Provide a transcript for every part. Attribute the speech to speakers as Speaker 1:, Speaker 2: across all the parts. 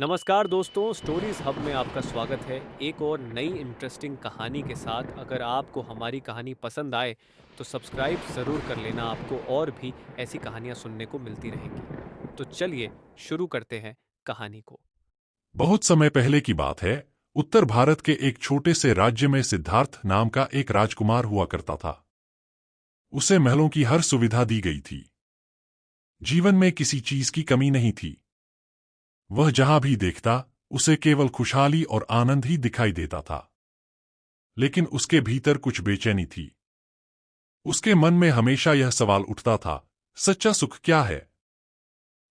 Speaker 1: नमस्कार दोस्तों, stories hub में आपका स्वागत है। एक और नई इंटरेस्टिंग कहानी के साथ। अगर आपको हमारी कहानी पसंद आए तो सब्सक्राइब ज़रूर कर लेना, आपको और भी ऐसी कहानियाँ सुनने को मिलती रहेंगी। तो चलिए शुरू करते हैं कहानी को।
Speaker 2: बहुत समय पहले की बात है। उत्तर भारत के एक छोटे से राज्य में सिद्धार्थ नाम का एक राजकुमार हुआ करता था। उसे महलों की हर सुविधा दी गई थी। जीवन में किसी चीज की कमी नहीं थी। वह जहां भी देखता उसे केवल खुशहाली और आनंद ही दिखाई देता था। लेकिन उसके भीतर कुछ बेचैनी थी। उसके मन में हमेशा यह सवाल उठता था, सच्चा सुख क्या है?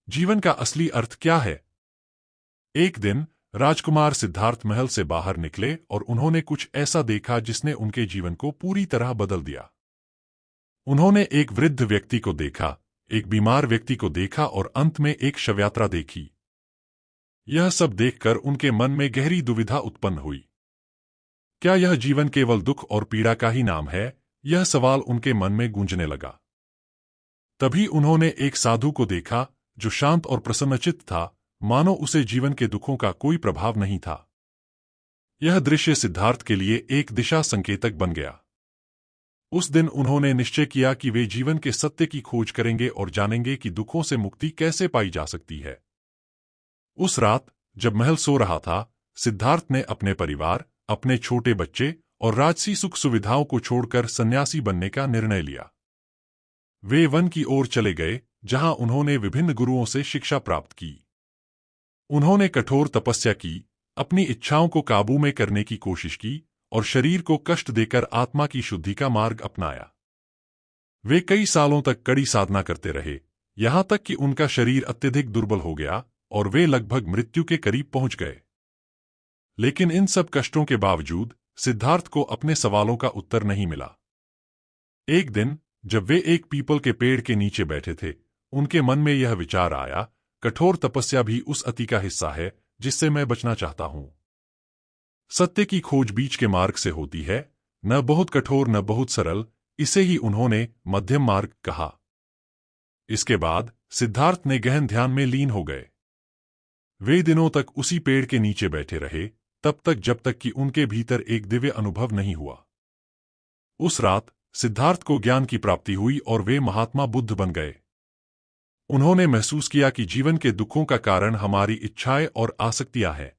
Speaker 2: जीवन का असली अर्थ क्या है? एक दिन राजकुमार सिद्धार्थ महल से बाहर निकले और उन्होंने कुछ ऐसा देखा जिसने उनके जीवन को पूरी तरह बदल दिया। उन्होंने एक वृद्ध व्यक्ति को देखा, एक बीमार व्यक्ति को देखा और अंत में एक शवयात्रा देखी। यह सब देखकर उनके मन में गहरी दुविधा उत्पन्न हुई। क्या यह जीवन केवल दुख और पीड़ा का ही नाम है? यह सवाल उनके मन में गूंजने लगा। तभी उन्होंने एक साधु को देखा जो शांत और प्रसन्नचित्त था, मानो उसे जीवन के दुखों का कोई प्रभाव नहीं था। यह दृश्य सिद्धार्थ के लिए एक दिशा संकेतक बन गया। उस दिन उन्होंने निश्चय किया कि वे जीवन के सत्य की खोज करेंगे और जानेंगे कि दुखों से मुक्ति कैसे पाई जा सकती है। उस रात जब महल सो रहा था, सिद्धार्थ ने अपने परिवार, अपने छोटे बच्चे और राजसी सुख सुविधाओं को छोड़कर सन्यासी बनने का निर्णय लिया। वे वन की ओर चले गए, जहां उन्होंने विभिन्न गुरुओं से शिक्षा प्राप्त की। उन्होंने कठोर तपस्या की, अपनी इच्छाओं को काबू में करने की कोशिश की और शरीर को कष्ट देकर आत्मा की शुद्धि का मार्ग अपनाया। वे कई सालों तक कड़ी साधना करते रहे, यहां तक कि उनका शरीर अत्यधिक दुर्बल हो गया और वे लगभग मृत्यु के करीब पहुंच गए। लेकिन इन सब कष्टों के बावजूद सिद्धार्थ को अपने सवालों का उत्तर नहीं मिला। एक दिन जब वे एक पीपल के पेड़ के नीचे बैठे थे, उनके मन में यह विचार आया, कठोर तपस्या भी उस अति का हिस्सा है जिससे मैं बचना चाहता हूं। सत्य की खोज बीच के मार्ग से होती है, न बहुत कठोर न बहुत सरल। इसे ही उन्होंने मध्यम मार्ग कहा। इसके बाद सिद्धार्थ ने गहन ध्यान में लीन हो गए। वे दिनों तक उसी पेड़ के नीचे बैठे रहे, तब तक जब तक कि उनके भीतर एक दिव्य अनुभव नहीं हुआ। उस रात सिद्धार्थ को ज्ञान की प्राप्ति हुई और वे महात्मा बुद्ध बन गए। उन्होंने महसूस किया कि जीवन के दुखों का कारण हमारी इच्छाएं और आसक्तियां हैं।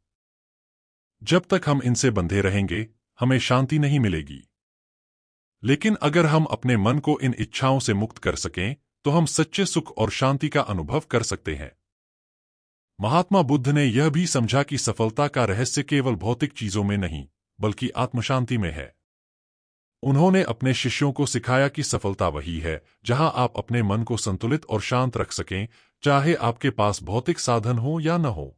Speaker 2: जब तक हम इनसे बंधे रहेंगे, हमें शांति नहीं मिलेगी। लेकिन अगर हम अपने मन को इन इच्छाओं से मुक्त कर सकें, तो हम सच्चे सुख और शांति का अनुभव कर सकते हैं। महात्मा बुद्ध ने यह भी समझा कि सफलता का रहस्य केवल भौतिक चीजों में नहीं, बल्कि आत्मशांति में है। उन्होंने अपने शिष्यों को सिखाया कि सफलता वही है जहां आप अपने मन को संतुलित और शांत रख सकें, चाहे आपके पास भौतिक साधन हो या न हो।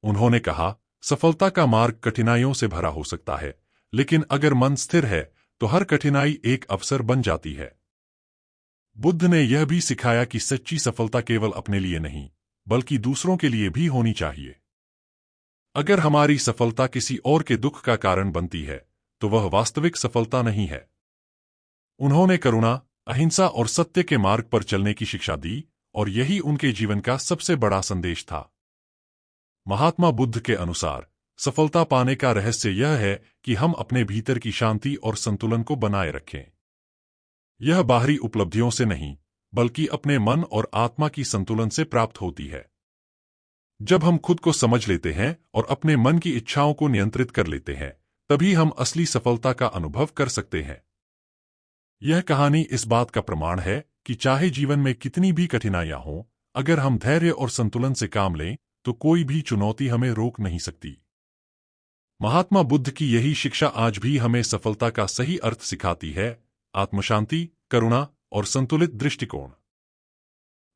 Speaker 2: उन्होंने कहा, सफलता का मार्ग कठिनाइयों से भरा हो सकता है, लेकिन अगर मन स्थिर है तो हर कठिनाई एक अवसर बन जाती है। बुद्ध ने यह भी सिखाया कि सच्ची सफलता केवल अपने लिए नहीं, बल्कि दूसरों के लिए भी होनी चाहिए। अगर हमारी सफलता किसी और के दुख का कारण बनती है, तो वह वास्तविक सफलता नहीं है। उन्होंने करुणा, अहिंसा और सत्य के मार्ग पर चलने की शिक्षा दी, और यही उनके जीवन का सबसे बड़ा संदेश था। महात्मा बुद्ध के अनुसार सफलता पाने का रहस्य यह है कि हम अपने भीतर की शांति और संतुलन को बनाए रखें। यह बाहरी उपलब्धियों से नहीं, बल्कि अपने मन और आत्मा की संतुलन से प्राप्त होती है। जब हम खुद को समझ लेते हैं और अपने मन की इच्छाओं को नियंत्रित कर लेते हैं, तभी हम असली सफलता का अनुभव कर सकते हैं। यह कहानी इस बात का प्रमाण है कि चाहे जीवन में कितनी भी कठिनाइयां हों, अगर हम धैर्य और संतुलन से काम लें, तो कोई भी चुनौती हमें रोक नहीं सकती। महात्मा बुद्ध की यही शिक्षा आज भी हमें सफलता का सही अर्थ सिखाती है, आत्मशांति, करुणा और संतुलित दृष्टिकोण।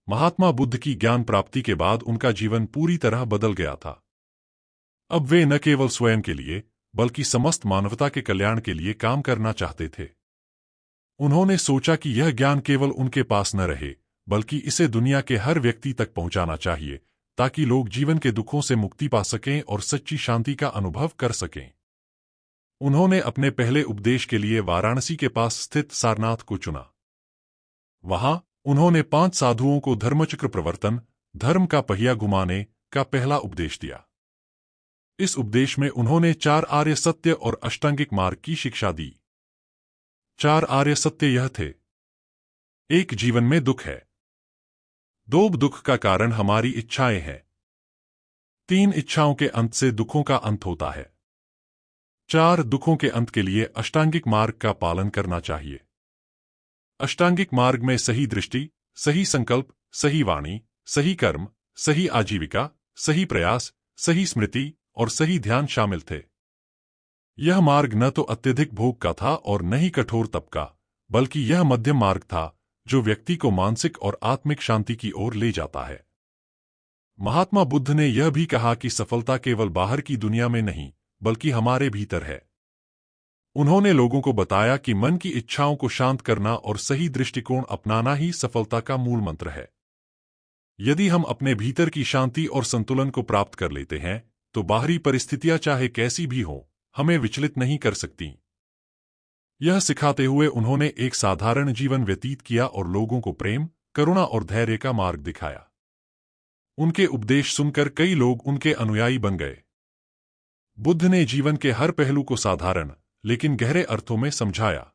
Speaker 2: महात्मा बुद्ध की ज्ञान प्राप्ति के बाद उनका जीवन पूरी तरह बदल गया था। अब वे न केवल स्वयं के लिए, बल्कि समस्त मानवता के कल्याण के लिए काम करना चाहते थे। उन्होंने सोचा कि यह ज्ञान केवल उनके पास न रहे, बल्कि इसे दुनिया के हर व्यक्ति तक पहुंचाना चाहिए, ताकि लोग जीवन के दुखों से मुक्ति पा सकें और सच्ची शांति का अनुभव कर सकें। उन्होंने अपने पहले उपदेश के लिए वाराणसी के पास स्थित सारनाथ को चुना। वहां उन्होंने 5 साधुओं को धर्मचक्र प्रवर्तन, धर्म का पहिया घुमाने, का पहला उपदेश दिया। इस उपदेश में उन्होंने 4 आर्य सत्य और अष्टांगिक मार्ग की शिक्षा दी। 4 आर्य सत्य यह थे। 1 जीवन में दुख है। 2 दुख का कारण हमारी इच्छाएं हैं। 3 इच्छाओं के अंत से दुखों का अंत होता है। 4 दुखों के अंत के लिए अष्टांगिक मार्ग का पालन करना चाहिए। अष्टांगिक मार्ग में सही दृष्टि, सही संकल्प, सही वाणी, सही कर्म, सही आजीविका, सही प्रयास, सही स्मृति और सही ध्यान शामिल थे। यह मार्ग न तो अत्यधिक भोग का था और न ही कठोर तप का, बल्कि यह मध्यम मार्ग था जो व्यक्ति को मानसिक और आत्मिक शांति की ओर ले जाता है। महात्मा बुद्ध ने यह भी कहा कि सफलता केवल बाहर की दुनिया में नहीं, बल्कि हमारे भीतर है। उन्होंने लोगों को बताया कि मन की इच्छाओं को शांत करना और सही दृष्टिकोण अपनाना ही सफलता का मूल मंत्र है। यदि हम अपने भीतर की शांति और संतुलन को प्राप्त कर लेते हैं, तो बाहरी परिस्थितियां चाहे कैसी भी हों, हमें विचलित नहीं कर सकती। यह सिखाते हुए उन्होंने एक साधारण जीवन व्यतीत किया और लोगों को प्रेम, करुणा और धैर्य का मार्ग दिखाया। उनके उपदेश सुनकर कई लोग उनके अनुयायी बन गए। बुद्ध ने जीवन के हर पहलू को साधारण लेकिन गहरे अर्थों में समझाया।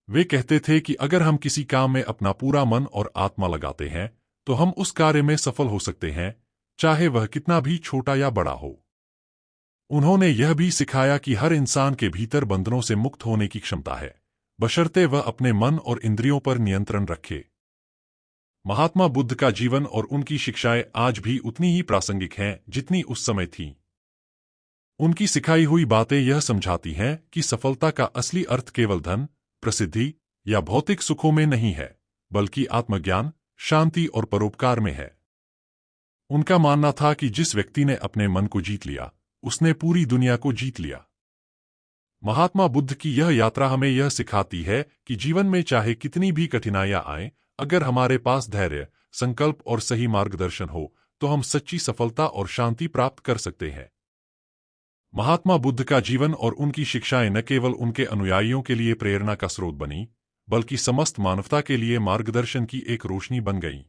Speaker 2: वे कहते थे कि अगर हम किसी काम में अपना पूरा मन और आत्मा लगाते हैं, तो हम उस कार्य में सफल हो सकते हैं, चाहे वह कितना भी छोटा या बड़ा हो। उन्होंने यह भी सिखाया कि हर इंसान के भीतर बंधनों से मुक्त होने की क्षमता है, बशर्ते वह अपने मन और इंद्रियों पर नियंत्रण रखे। महात्मा बुद्ध का जीवन और उनकी शिक्षाएं आज भी उतनी ही प्रासंगिक हैं जितनी उस समय थीं। उनकी सिखाई हुई बातें यह समझाती हैं कि सफलता का असली अर्थ केवल धन, प्रसिद्धि या भौतिक सुखों में नहीं है, बल्कि आत्मज्ञान, शांति और परोपकार में है। उनका मानना था कि जिस व्यक्ति ने अपने मन को जीत लिया, उसने पूरी दुनिया को जीत लिया। महात्मा बुद्ध की यह यात्रा हमें यह सिखाती है कि जीवन में चाहे कितनी भी कठिनाइयां आएं, अगर हमारे पास धैर्य, संकल्प और सही मार्गदर्शन हो, तो हम सच्ची सफलता और शांति प्राप्त कर सकते हैं। महात्मा बुद्ध का जीवन और उनकी शिक्षाएं न केवल उनके अनुयायियों के लिए प्रेरणा का स्रोत बनी, बल्कि समस्त मानवता के लिए मार्गदर्शन की एक रोशनी बन गईं।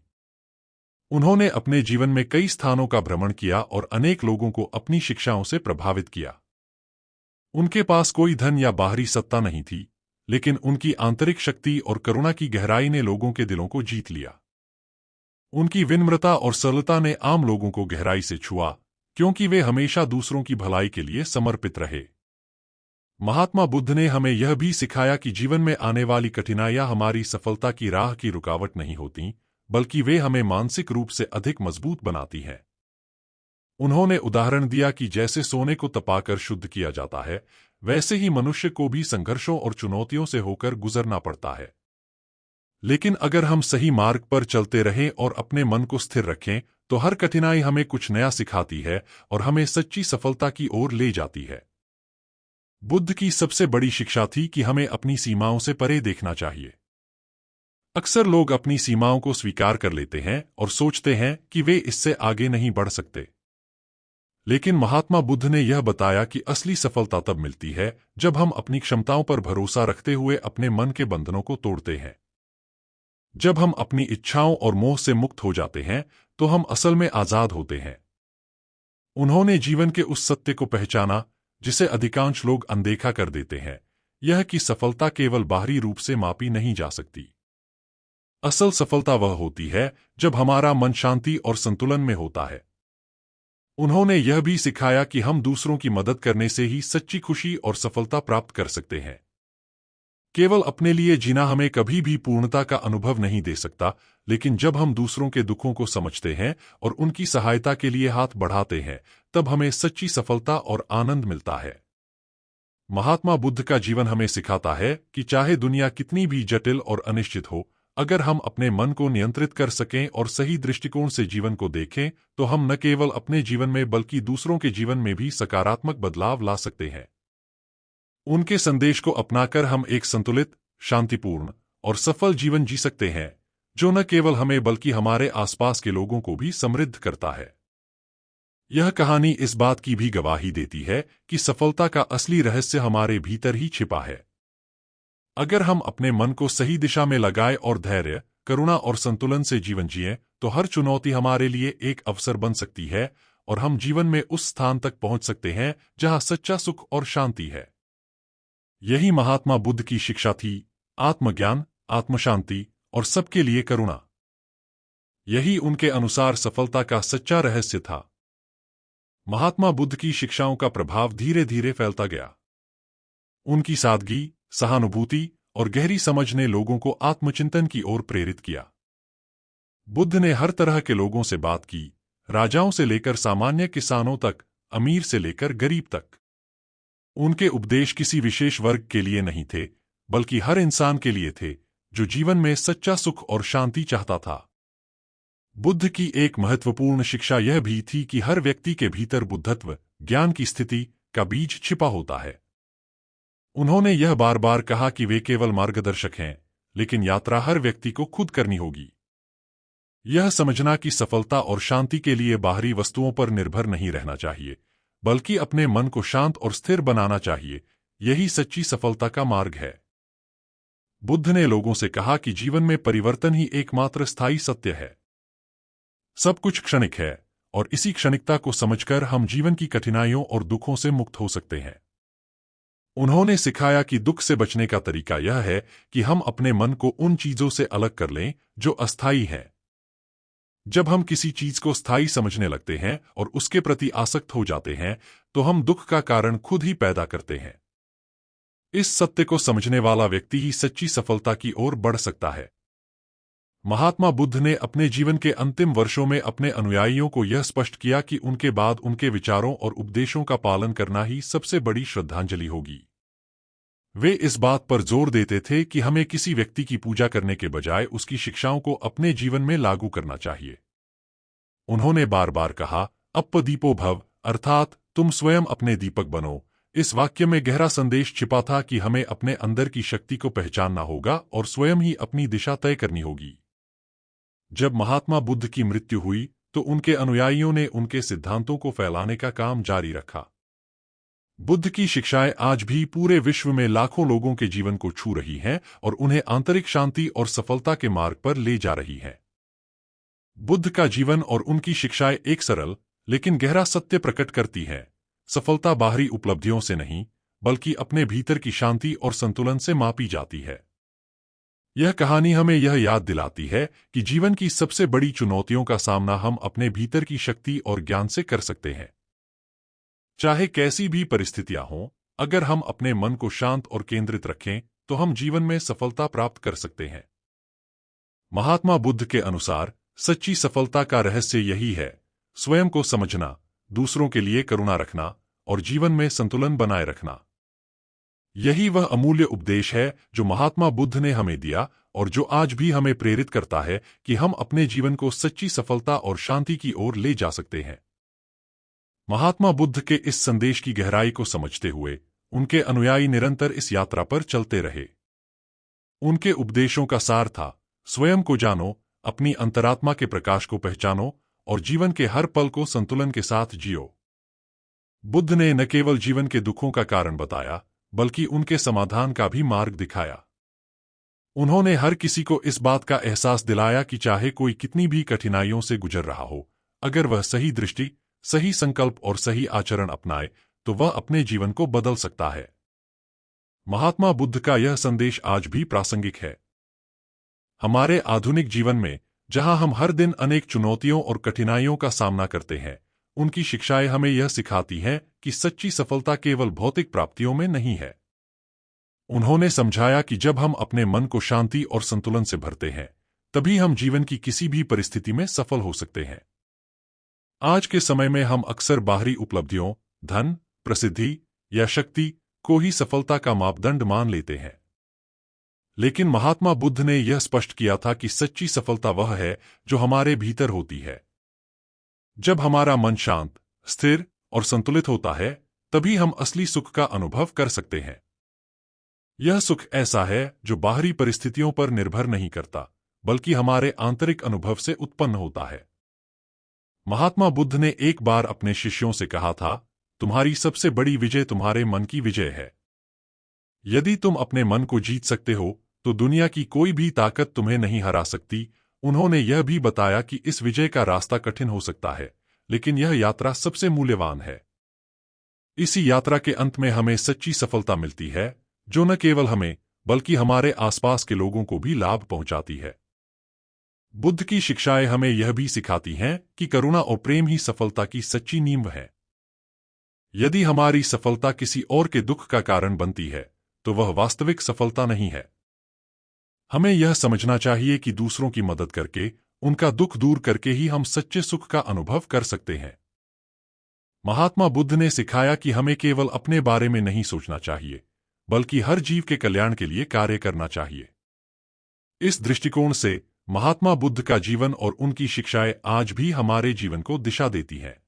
Speaker 2: उन्होंने अपने जीवन में कई स्थानों का भ्रमण किया और अनेक लोगों को अपनी शिक्षाओं से प्रभावित किया। उनके पास कोई धन या बाहरी सत्ता नहीं थी, लेकिन उनकी आंतरिक शक्ति और करुणा की गहराई ने लोगों के दिलों को जीत लिया। उनकी विनम्रता और सरलता ने आम लोगों को गहराई से छुआ, क्योंकि वे हमेशा दूसरों की भलाई के लिए समर्पित रहे। महात्मा बुद्ध ने हमें यह भी सिखाया कि जीवन में आने वाली कठिनाइयां हमारी सफलता की राह की रुकावट नहीं होती, बल्कि वे हमें मानसिक रूप से अधिक मजबूत बनाती हैं। उन्होंने उदाहरण दिया कि जैसे सोने को तपाकर शुद्ध किया जाता है, वैसे ही मनुष्य को भी संघर्षों और चुनौतियों से होकर गुजरना पड़ता है। लेकिन अगर हम सही मार्ग पर चलते रहें और अपने मन को स्थिर रखें, तो हर कठिनाई हमें कुछ नया सिखाती है और हमें सच्ची सफलता की ओर ले जाती है। बुद्ध की सबसे बड़ी शिक्षा थी कि हमें अपनी सीमाओं से परे देखना चाहिए। अक्सर लोग अपनी सीमाओं को स्वीकार कर लेते हैं और सोचते हैं कि वे इससे आगे नहीं बढ़ सकते। लेकिन महात्मा बुद्ध ने यह बताया कि असली सफलता तब मिलती है जब हम अपनी क्षमताओं पर भरोसा रखते हुए अपने मन के बंधनों को तोड़ते हैं। जब हम अपनी इच्छाओं और मोह से मुक्त हो जाते हैं, तो हम असल में आजाद होते हैं। उन्होंने जीवन के उस सत्य को पहचाना जिसे अधिकांश लोग अनदेखा कर देते हैं, यह कि सफलता केवल बाहरी रूप से मापी नहीं जा सकती। असल सफलता वह होती है जब हमारा मन शांति और संतुलन में होता है। उन्होंने यह भी सिखाया कि हम दूसरों की मदद करने से ही सच्ची खुशी और सफलता प्राप्त कर सकते हैं। केवल अपने लिए जीना हमें कभी भी पूर्णता का अनुभव नहीं दे सकता, लेकिन जब हम दूसरों के दुखों को समझते हैं और उनकी सहायता के लिए हाथ बढ़ाते हैं, तब हमें सच्ची सफलता और आनंद मिलता है। महात्मा बुद्ध का जीवन हमें सिखाता है कि चाहे दुनिया कितनी भी जटिल और अनिश्चित हो, अगर हम अपने मन को नियंत्रित कर सकें और सही दृष्टिकोण से जीवन को देखें, तो हम न केवल अपने जीवन में बल्कि दूसरों के जीवन में भी सकारात्मक बदलाव ला सकते हैं। उनके संदेश को अपनाकर हम एक संतुलित, शांतिपूर्ण और सफल जीवन जी सकते हैं, जो न केवल हमें बल्कि हमारे आसपास के लोगों को भी समृद्ध करता है। यह कहानी इस बात की भी गवाही देती है कि सफलता का असली रहस्य हमारे भीतर ही छिपा है। अगर हम अपने मन को सही दिशा में लगाएं और धैर्य, करुणा और संतुलन से जीवन जिएं, तो हर चुनौती हमारे लिए एक अवसर बन सकती है और हम जीवन में उस स्थान तक पहुंच सकते हैं जहां सच्चा सुख और शांति है। यही महात्मा बुद्ध की शिक्षा थी, आत्मज्ञान, आत्मशांति और सबके लिए करुणा। यही उनके अनुसार सफलता का सच्चा रहस्य था। महात्मा बुद्ध की शिक्षाओं का प्रभाव धीरे धीरे फैलता गया। उनकी सादगी, सहानुभूति और गहरी समझ ने लोगों को आत्मचिंतन की ओर प्रेरित किया। बुद्ध ने हर तरह के लोगों से बात की, राजाओं से लेकर सामान्य किसानों तक, अमीर से लेकर गरीब तक। उनके उपदेश किसी विशेष वर्ग के लिए नहीं थे, बल्कि हर इंसान के लिए थे जो जीवन में सच्चा सुख और शांति चाहता था। बुद्ध की एक महत्वपूर्ण शिक्षा यह भी थी कि हर व्यक्ति के भीतर बुद्धत्व, ज्ञान की स्थिति का बीज छिपा होता है। उन्होंने यह बार बार कहा कि वे केवल मार्गदर्शक हैं, लेकिन यात्रा हर व्यक्ति को खुद करनी होगी। यह समझना कि सफलता और शांति के लिए बाहरी वस्तुओं पर निर्भर नहीं रहना चाहिए, बल्कि अपने मन को शांत और स्थिर बनाना चाहिए, यही सच्ची सफलता का मार्ग है। बुद्ध ने लोगों से कहा कि जीवन में परिवर्तन ही एकमात्र स्थायी सत्य है। सब कुछ क्षणिक है और इसी क्षणिकता को समझकर हम जीवन की कठिनाइयों और दुखों से मुक्त हो सकते हैं। उन्होंने सिखाया कि दुख से बचने का तरीका यह है कि हम अपने मन को उन चीजों से अलग कर लें जो अस्थायी हैं। जब हम किसी चीज को स्थायी समझने लगते हैं और उसके प्रति आसक्त हो जाते हैं, तो हम दुख का कारण खुद ही पैदा करते हैं। इस सत्य को समझने वाला व्यक्ति ही सच्ची सफलता की ओर बढ़ सकता है। महात्मा बुद्ध ने अपने जीवन के अंतिम वर्षों में अपने अनुयायियों को यह स्पष्ट किया कि उनके बाद उनके विचारों और उपदेशों का पालन करना ही सबसे बड़ी श्रद्धांजलि होगी। वे इस बात पर जोर देते थे कि हमें किसी व्यक्ति की पूजा करने के बजाय उसकी शिक्षाओं को अपने जीवन में लागू करना चाहिए। उन्होंने बार बार कहा, अप्प दीपो भव, अर्थात तुम स्वयं अपने दीपक बनो। इस वाक्य में गहरा संदेश छिपा था कि हमें अपने अंदर की शक्ति को पहचानना होगा और स्वयं ही अपनी दिशा तय करनी होगी। जब महात्मा बुद्ध की मृत्यु हुई, तो उनके अनुयायियों ने उनके सिद्धांतों को फैलाने का काम जारी रखा। बुद्ध की शिक्षाएं आज भी पूरे विश्व में लाखों लोगों के जीवन को छू रही हैं और उन्हें आंतरिक शांति और सफलता के मार्ग पर ले जा रही हैं। बुद्ध का जीवन और उनकी शिक्षाएं एक सरल लेकिन गहरा सत्य प्रकट करती हैं। सफलता बाहरी उपलब्धियों से नहीं, बल्कि अपने भीतर की शांति और संतुलन से मापी जाती है। यह कहानी हमें यह याद दिलाती है कि जीवन की सबसे बड़ी चुनौतियों का सामना हम अपने भीतर की शक्ति और ज्ञान से कर सकते हैं। चाहे कैसी भी परिस्थितियां हों, अगर हम अपने मन को शांत और केंद्रित रखें, तो हम जीवन में सफलता प्राप्त कर सकते हैं। महात्मा बुद्ध के अनुसार सच्ची सफलता का रहस्य यही है, स्वयं को समझना, दूसरों के लिए करुणा रखना और जीवन में संतुलन बनाए रखना। यही वह अमूल्य उपदेश है जो महात्मा बुद्ध ने हमें दिया और जो आज भी हमें प्रेरित करता है कि हम अपने जीवन को सच्ची सफलता और शांति की ओर ले जा सकते हैं। महात्मा बुद्ध के इस संदेश की गहराई को समझते हुए उनके अनुयायी निरंतर इस यात्रा पर चलते रहे। उनके उपदेशों का सार था, स्वयं को जानो, अपनी अंतरात्मा के प्रकाश को पहचानो और जीवन के हर पल को संतुलन के साथ जियो। बुद्ध ने न केवल जीवन के दुखों का कारण बताया, बल्कि उनके समाधान का भी मार्ग दिखाया। उन्होंने हर किसी को इस बात का एहसास दिलाया कि चाहे कोई कितनी भी कठिनाइयों से गुजर रहा हो, अगर वह सही दृष्टि, सही संकल्प और सही आचरण अपनाए, तो वह अपने जीवन को बदल सकता है। महात्मा बुद्ध का यह संदेश आज भी प्रासंगिक है। हमारे आधुनिक जीवन में, जहां हम हर दिन अनेक चुनौतियों और कठिनाइयों का सामना करते हैं, उनकी शिक्षाएं हमें यह सिखाती हैं कि सच्ची सफलता केवल भौतिक प्राप्तियों में नहीं है। उन्होंने समझाया कि जब हम अपने मन को शांति और संतुलन से भरते हैं, तभी हम जीवन की किसी भी परिस्थिति में सफल हो सकते हैं। आज के समय में हम अक्सर बाहरी उपलब्धियों, धन, प्रसिद्धि या शक्ति को ही सफलता का मापदंड मान लेते हैं। लेकिन महात्मा बुद्ध ने यह स्पष्ट किया था कि सच्ची सफलता वह है जो हमारे भीतर होती है। जब हमारा मन शांत, स्थिर और संतुलित होता है, तभी हम असली सुख का अनुभव कर सकते हैं। यह सुख ऐसा है जो बाहरी परिस्थितियों पर निर्भर नहीं करता, बल्कि हमारे आंतरिक अनुभव से उत्पन्न होता है। महात्मा बुद्ध ने एक बार अपने शिष्यों से कहा था, तुम्हारी सबसे बड़ी विजय तुम्हारे मन की विजय है। यदि तुम अपने मन को जीत सकते हो, तो दुनिया की कोई भी ताकत तुम्हें नहीं हरा सकती। उन्होंने यह भी बताया कि इस विजय का रास्ता कठिन हो सकता है, लेकिन यह यात्रा सबसे मूल्यवान है। इसी यात्रा के अंत में हमें सच्ची सफलता मिलती है, जो न केवल हमें बल्कि हमारे आसपास के लोगों को भी लाभ पहुंचाती है। बुद्ध की शिक्षाएं हमें यह भी सिखाती हैं कि करुणा और प्रेम ही सफलता की सच्ची नींव है। यदि हमारी सफलता किसी और के दुख का कारण बनती है, तो वह वास्तविक सफलता नहीं है। हमें यह समझना चाहिए कि दूसरों की मदद करके, उनका दुख दूर करके ही हम सच्चे सुख का अनुभव कर सकते हैं। महात्मा बुद्ध ने सिखाया कि हमें केवल अपने बारे में नहीं सोचना चाहिए, बल्कि हर जीव के कल्याण के लिए कार्य करना चाहिए। इस दृष्टिकोण से महात्मा बुद्ध का जीवन और उनकी शिक्षाएं आज भी हमारे जीवन को दिशा देती हैं।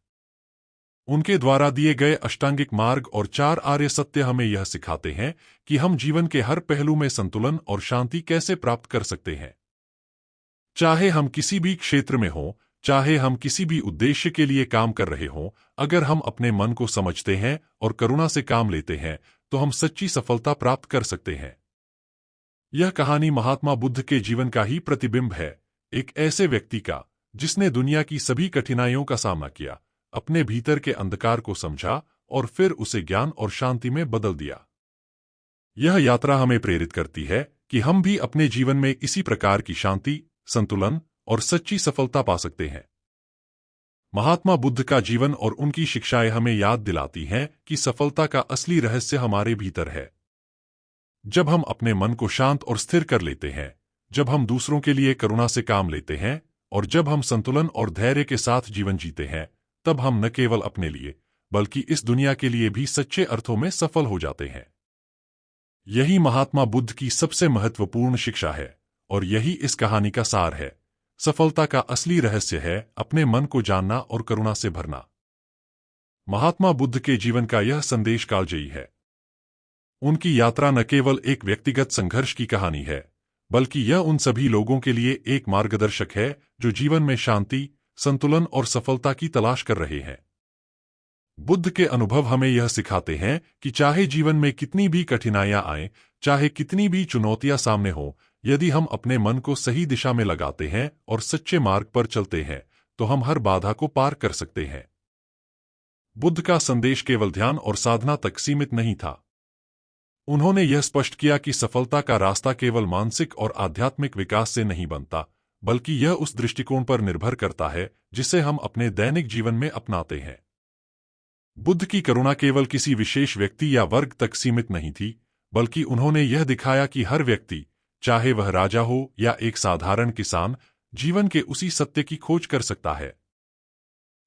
Speaker 2: उनके द्वारा दिए गए अष्टांगिक मार्ग और 4 आर्य सत्य हमें यह सिखाते हैं कि हम जीवन के हर पहलू में संतुलन और शांति कैसे प्राप्त कर सकते हैं। चाहे हम किसी भी क्षेत्र में हों, चाहे हम किसी भी उद्देश्य के लिए काम कर रहे हों, अगर हम अपने मन को समझते हैं और करुणा से काम लेते हैं, तो हम सच्ची सफलता प्राप्त कर सकते हैं। यह कहानी महात्मा बुद्ध के जीवन का ही प्रतिबिंब है, एक ऐसे व्यक्ति का जिसने दुनिया की सभी कठिनाइयों का सामना किया, अपने भीतर के अंधकार को समझा और फिर उसे ज्ञान और शांति में बदल दिया। यह यात्रा हमें प्रेरित करती है कि हम भी अपने जीवन में इसी प्रकार की शांति, संतुलन और सच्ची सफलता पा सकते हैं। महात्मा बुद्ध का जीवन और उनकी शिक्षाएं हमें याद दिलाती हैं कि सफलता का असली रहस्य हमारे भीतर है। जब हम अपने मन को शांत और स्थिर कर लेते हैं, जब हम दूसरों के लिए करुणा से काम लेते हैं और जब हम संतुलन और धैर्य के साथ जीवन जीते हैं, तब हम न केवल अपने लिए बल्कि इस दुनिया के लिए भी सच्चे अर्थों में सफल हो जाते हैं। यही महात्मा बुद्ध की सबसे महत्वपूर्ण शिक्षा है और यही इस कहानी का सार है। सफलता का असली रहस्य है अपने मन को जानना और करुणा से भरना। महात्मा बुद्ध के जीवन का यह संदेश कालजयी है। उनकी यात्रा न केवल एक व्यक्तिगत संघर्ष की कहानी है, बल्कि यह उन सभी लोगों के लिए एक मार्गदर्शक है जो जीवन में शांति, संतुलन और सफलता की तलाश कर रहे हैं। बुद्ध के अनुभव हमें यह सिखाते हैं कि चाहे जीवन में कितनी भी कठिनाइयां आएं, चाहे कितनी भी चुनौतियां सामने हो, यदि हम अपने मन को सही दिशा में लगाते हैं और सच्चे मार्ग पर चलते हैं, तो हम हर बाधा को पार कर सकते हैं। बुद्ध का संदेश केवल ध्यान और साधना तक सीमित नहीं था। उन्होंने यह स्पष्ट किया कि सफलता का रास्ता केवल मानसिक और आध्यात्मिक विकास से नहीं बनता, बल्कि यह उस दृष्टिकोण पर निर्भर करता है जिसे हम अपने दैनिक जीवन में अपनाते हैं। बुद्ध की करुणा केवल किसी विशेष व्यक्ति या वर्ग तक सीमित नहीं थी, बल्कि उन्होंने यह दिखाया कि हर व्यक्ति, चाहे वह राजा हो या एक साधारण किसान, जीवन के उसी सत्य की खोज कर सकता है।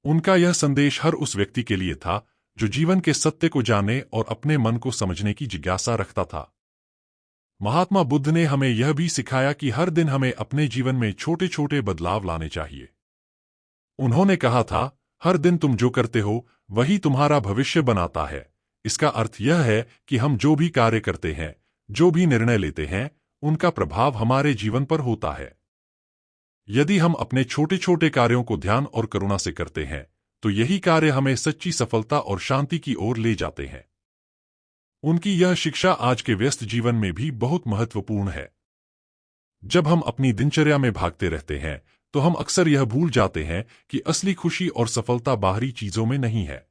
Speaker 2: उनका यह संदेश हर उस व्यक्ति के लिए था जो जीवन के सत्य को जाने और अपने मन को समझने की जिज्ञासा रखता था। महात्मा बुद्ध ने हमें यह भी सिखाया कि हर दिन हमें अपने जीवन में छोटे छोटे बदलाव लाने चाहिए। उन्होंने कहा था, हर दिन तुम जो करते हो वही तुम्हारा भविष्य बनाता है। इसका अर्थ यह है कि हम जो भी कार्य करते हैं, जो भी निर्णय लेते हैं, उनका प्रभाव हमारे जीवन पर होता है। यदि हम अपने छोटे छोटे कार्यों को ध्यान और करुणा से करते हैं, तो यही कार्य हमें सच्ची सफलता और शांति की ओर ले जाते हैं। उनकी यह शिक्षा आज के व्यस्त जीवन में भी बहुत महत्वपूर्ण है। जब हम अपनी दिनचर्या में भागते रहते हैं, तो हम अक्सर यह भूल जाते हैं कि असली खुशी और सफलता बाहरी चीजों में नहीं है।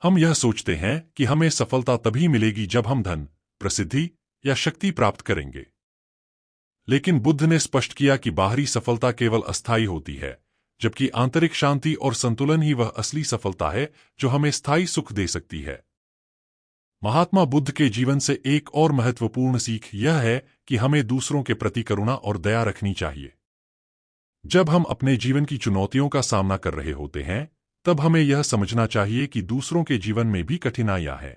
Speaker 2: हम यह सोचते हैं कि हमें सफलता तभी मिलेगी जब हम धन, प्रसिद्धि या शक्ति प्राप्त करेंगे। लेकिन बुद्ध ने स्पष्ट किया कि बाहरी सफलता केवल अस्थायी होती है, जबकि आंतरिक शांति और संतुलन ही वह असली सफलता है जो हमें स्थायी सुख दे सकती है। महात्मा बुद्ध के जीवन से एक और महत्वपूर्ण सीख यह है कि हमें दूसरों के प्रति करुणा और दया रखनी चाहिए। जब हम अपने जीवन की चुनौतियों का सामना कर रहे होते हैं, तब हमें यह समझना चाहिए कि दूसरों के जीवन में भी कठिनाइयां हैं।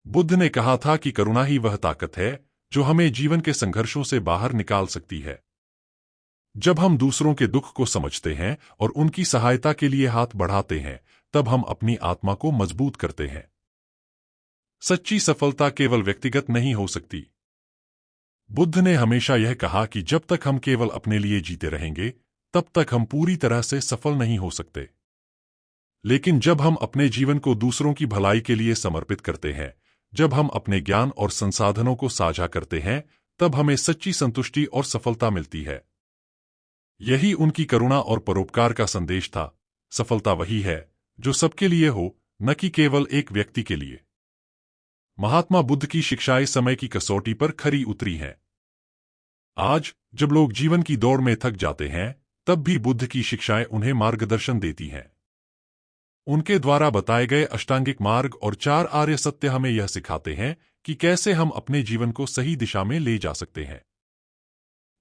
Speaker 2: बुद्ध ने कहा था कि करुणा ही वह ताकत है जो हमें जीवन के संघर्षों से बाहर निकाल सकती है। जब हम दूसरों के दुख को समझते हैं और उनकी सहायता के लिए हाथ बढ़ाते हैं, तब हम अपनी आत्मा को मजबूत करते हैं। सच्ची सफलता केवल व्यक्तिगत नहीं हो सकती। बुद्ध ने हमेशा यह कहा कि जब तक हम केवल अपने लिए जीते रहेंगे, तब तक हम पूरी तरह से सफल नहीं हो सकते। लेकिन जब हम अपने जीवन को दूसरों की भलाई के लिए समर्पित करते हैं, जब हम अपने ज्ञान और संसाधनों को साझा करते हैं, तब हमें सच्ची संतुष्टि और सफलता मिलती है। यही उनकी करुणा और परोपकार का संदेश था। सफलता वही है जो सबके लिए हो, न कि केवल एक व्यक्ति के लिए। महात्मा बुद्ध की शिक्षाएं समय की कसौटी पर खरी उतरी हैं। आज जब लोग जीवन की दौड़ में थक जाते हैं, तब भी बुद्ध की शिक्षाएं उन्हें मार्गदर्शन देती हैं। उनके द्वारा बताए गए अष्टांगिक मार्ग और 4 आर्य सत्य हमें यह सिखाते हैं कि कैसे हम अपने जीवन को सही दिशा में ले जा सकते हैं।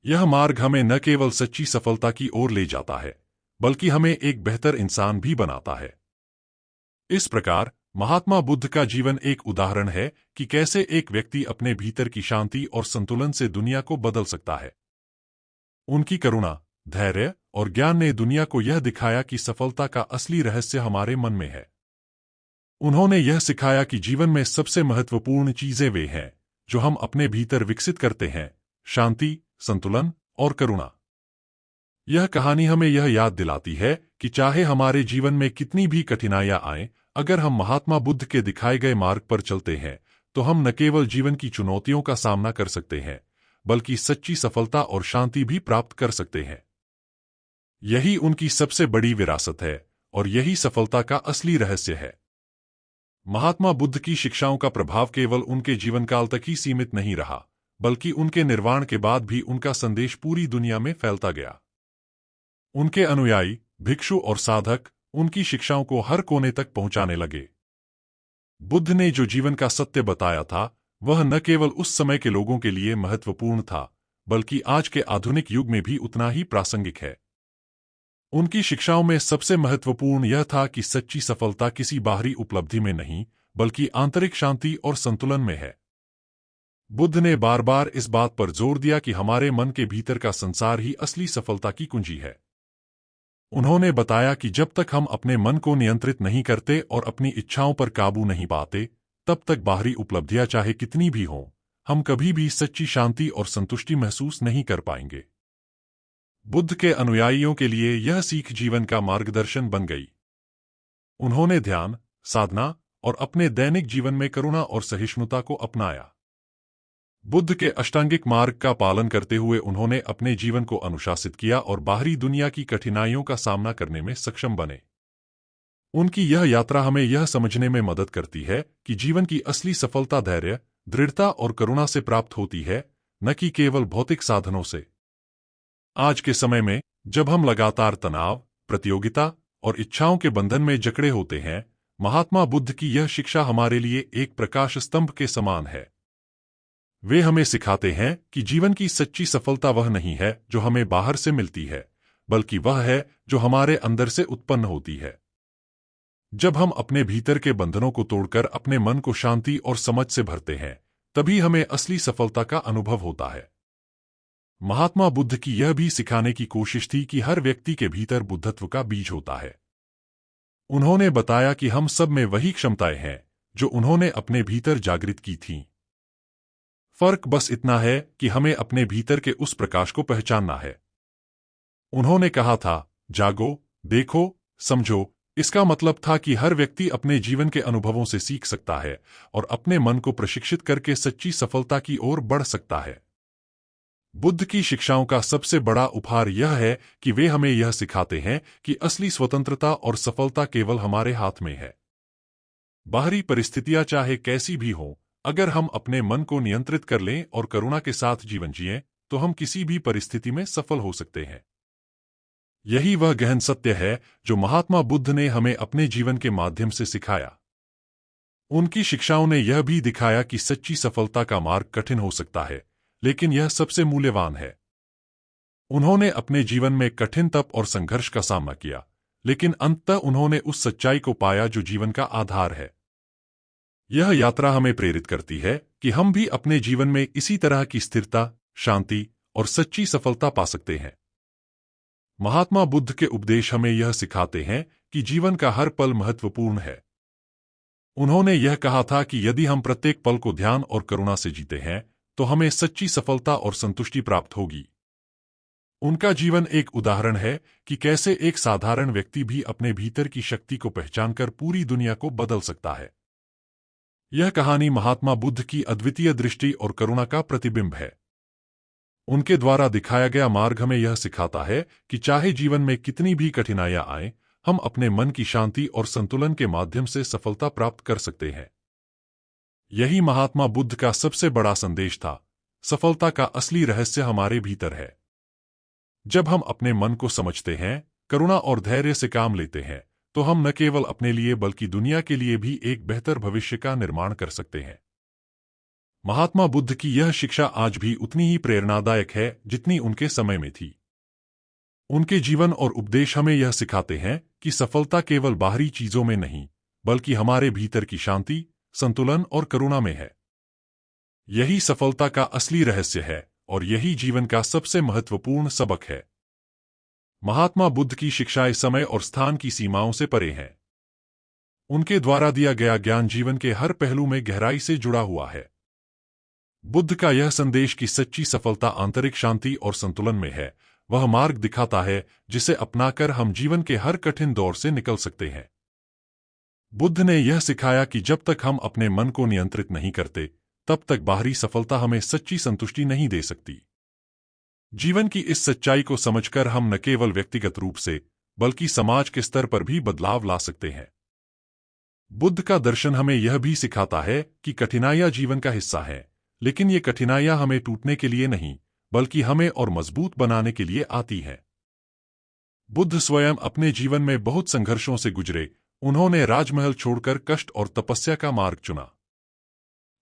Speaker 2: यह मार्ग हमें न केवल सच्ची सफलता की ओर ले जाता है, बल्कि हमें एक बेहतर इंसान भी बनाता है। इस प्रकार महात्मा बुद्ध का जीवन एक उदाहरण है कि कैसे एक व्यक्ति अपने भीतर की शांति और संतुलन से दुनिया को बदल सकता है। उनकी करुणा, धैर्य और ज्ञान ने दुनिया को यह दिखाया कि सफलता का असली रहस्य हमारे मन में है। उन्होंने यह सिखाया कि जीवन में सबसे महत्वपूर्ण चीजें वे हैं जो हम अपने भीतर विकसित करते हैं: शांति, संतुलन और करुणा। यह कहानी हमें यह याद दिलाती है कि चाहे हमारे जीवन में कितनी भी कठिनाइयां आएं, अगर हम महात्मा बुद्ध के दिखाए गए मार्ग पर चलते हैं, तो हम न केवल जीवन की चुनौतियों का सामना कर सकते हैं, बल्कि सच्ची सफलता और शांति भी प्राप्त कर सकते हैं। यही उनकी सबसे बड़ी विरासत है और यही सफलता का असली रहस्य है। महात्मा बुद्ध की शिक्षाओं का प्रभाव केवल उनके जीवनकाल तक ही सीमित नहीं रहा, बल्कि उनके निर्वाण के बाद भी उनका संदेश पूरी दुनिया में फैलता गया। उनके अनुयायी, भिक्षु और साधक उनकी शिक्षाओं को हर कोने तक पहुंचाने लगे। बुद्ध ने जो जीवन का सत्य बताया था, वह न केवल उस समय के लोगों के लिए महत्वपूर्ण था, बल्कि आज के आधुनिक युग में भी उतना ही प्रासंगिक है। उनकी शिक्षाओं में सबसे महत्वपूर्ण यह था कि सच्ची सफलता किसी बाहरी उपलब्धि में नहीं, बल्कि आंतरिक शांति और संतुलन में है। बुद्ध ने बार बार इस बात पर जोर दिया कि हमारे मन के भीतर का संसार ही असली सफलता की कुंजी है। उन्होंने बताया कि जब तक हम अपने मन को नियंत्रित नहीं करते और अपनी इच्छाओं पर काबू नहीं पाते, तब तक बाहरी उपलब्धियां चाहे कितनी भी हों, हम कभी भी सच्ची शांति और संतुष्टि महसूस नहीं कर पाएंगे। बुद्ध के अनुयायियों के लिए यह सीख जीवन का मार्गदर्शन बन गई। उन्होंने ध्यान, साधना और अपने दैनिक जीवन में करुणा और सहिष्णुता को अपनाया। बुद्ध के अष्टांगिक मार्ग का पालन करते हुए उन्होंने अपने जीवन को अनुशासित किया और बाहरी दुनिया की कठिनाइयों का सामना करने में सक्षम बने। उनकी यह यात्रा हमें यह समझने में मदद करती है कि जीवन की असली सफलता धैर्य, दृढ़ता और करुणा से प्राप्त होती है, न कि केवल भौतिक साधनों से। आज के समय में, जब हम लगातार तनाव, प्रतियोगिता और इच्छाओं के बंधन में जकड़े होते हैं, महात्मा बुद्ध की यह शिक्षा हमारे लिए एक प्रकाश स्तंभ के समान है। वे हमें सिखाते हैं कि जीवन की सच्ची सफलता वह नहीं है जो हमें बाहर से मिलती है, बल्कि वह है जो हमारे अंदर से उत्पन्न होती है। जब हम अपने भीतर के बंधनों को तोड़कर अपने मन को शांति और समझ से भरते हैं, तभी हमें असली सफलता का अनुभव होता है। महात्मा बुद्ध की यह भी सिखाने की कोशिश थी कि हर व्यक्ति के भीतर बुद्धत्व का बीज होता है। उन्होंने बताया कि हम सब में वही क्षमताएं हैं जो उन्होंने अपने भीतर जागृत की थीं। फर्क बस इतना है कि हमें अपने भीतर के उस प्रकाश को पहचानना है। उन्होंने कहा था, जागो, देखो, समझो। इसका मतलब था कि हर व्यक्ति अपने जीवन के अनुभवों से सीख सकता है और अपने मन को प्रशिक्षित करके सच्ची सफलता की ओर बढ़ सकता है। बुद्ध की शिक्षाओं का सबसे बड़ा उपहार यह है कि वे हमें यह सिखाते हैं कि असली स्वतंत्रता और सफलता केवल हमारे हाथ में है। बाहरी परिस्थितियां चाहे कैसी भी हों, अगर हम अपने मन को नियंत्रित कर लें और करुणा के साथ जीवन जिएं, तो हम किसी भी परिस्थिति में सफल हो सकते हैं। यही वह गहन सत्य है जो महात्मा बुद्ध ने हमें अपने जीवन के माध्यम से सिखाया। उनकी शिक्षाओं ने यह भी दिखाया कि सच्ची सफलता का मार्ग कठिन हो सकता है, लेकिन यह सबसे मूल्यवान है। उन्होंने अपने जीवन में कठिन तप और संघर्ष का सामना किया, लेकिन अंततः उन्होंने उस सच्चाई को पाया जो जीवन का आधार है। यह यात्रा हमें प्रेरित करती है कि हम भी अपने जीवन में इसी तरह की स्थिरता, शांति और सच्ची सफलता पा सकते हैं। महात्मा बुद्ध के उपदेश हमें यह सिखाते हैं कि जीवन का हर पल महत्वपूर्ण है। उन्होंने यह कहा था कि यदि हम प्रत्येक पल को ध्यान और करुणा से जीते हैं, तो हमें सच्ची सफलता और संतुष्टि प्राप्त होगी। उनका जीवन एक उदाहरण है कि कैसे एक साधारण व्यक्ति भी अपने भीतर की शक्ति को पहचानकर पूरी दुनिया को बदल सकता है। यह कहानी महात्मा बुद्ध की अद्वितीय दृष्टि और करुणा का प्रतिबिंब है। उनके द्वारा दिखाया गया मार्ग हमें यह सिखाता है कि चाहे जीवन में कितनी भी कठिनाइयां आए, हम अपने मन की शांति और संतुलन के माध्यम से सफलता प्राप्त कर सकते हैं। यही महात्मा बुद्ध का सबसे बड़ा संदेश था। सफलता का असली रहस्य हमारे भीतर है। जब हम अपने मन को समझते हैं, करुणा और धैर्य से काम लेते हैं, तो हम न केवल अपने लिए बल्कि दुनिया के लिए भी एक बेहतर भविष्य का निर्माण कर सकते हैं। महात्मा बुद्ध की यह शिक्षा आज भी उतनी ही प्रेरणादायक है जितनी उनके समय में थी। उनके जीवन और उपदेश हमें यह सिखाते हैं कि सफलता केवल बाहरी चीजों में नहीं, बल्कि हमारे भीतर की शांति, संतुलन और करुणा में है। यही सफलता का असली रहस्य है और यही जीवन का सबसे महत्वपूर्ण सबक है। महात्मा बुद्ध की शिक्षाएं समय और स्थान की सीमाओं से परे हैं। उनके द्वारा दिया गया ज्ञान जीवन के हर पहलू में गहराई से जुड़ा हुआ है। बुद्ध का यह संदेश कि सच्ची सफलता आंतरिक शांति और संतुलन में है, वह मार्ग दिखाता है जिसे अपनाकर हम जीवन के हर कठिन दौर से निकल सकते हैं। बुद्ध ने यह सिखाया कि जब तक हम अपने मन को नियंत्रित नहीं करते, तब तक बाहरी सफलता हमें सच्ची संतुष्टि नहीं दे सकती। जीवन की इस सच्चाई को समझकर हम न केवल व्यक्तिगत रूप से, बल्कि समाज के स्तर पर भी बदलाव ला सकते हैं। बुद्ध का दर्शन हमें यह भी सिखाता है कि कठिनाइयां जीवन का हिस्सा है, लेकिन ये कठिनाइयां हमें टूटने के लिए नहीं, बल्कि हमें और मजबूत बनाने के लिए आती हैं। बुद्ध स्वयं अपने जीवन में बहुत संघर्षों से गुजरे। उन्होंने राजमहल छोड़कर कष्ट और तपस्या का मार्ग चुना,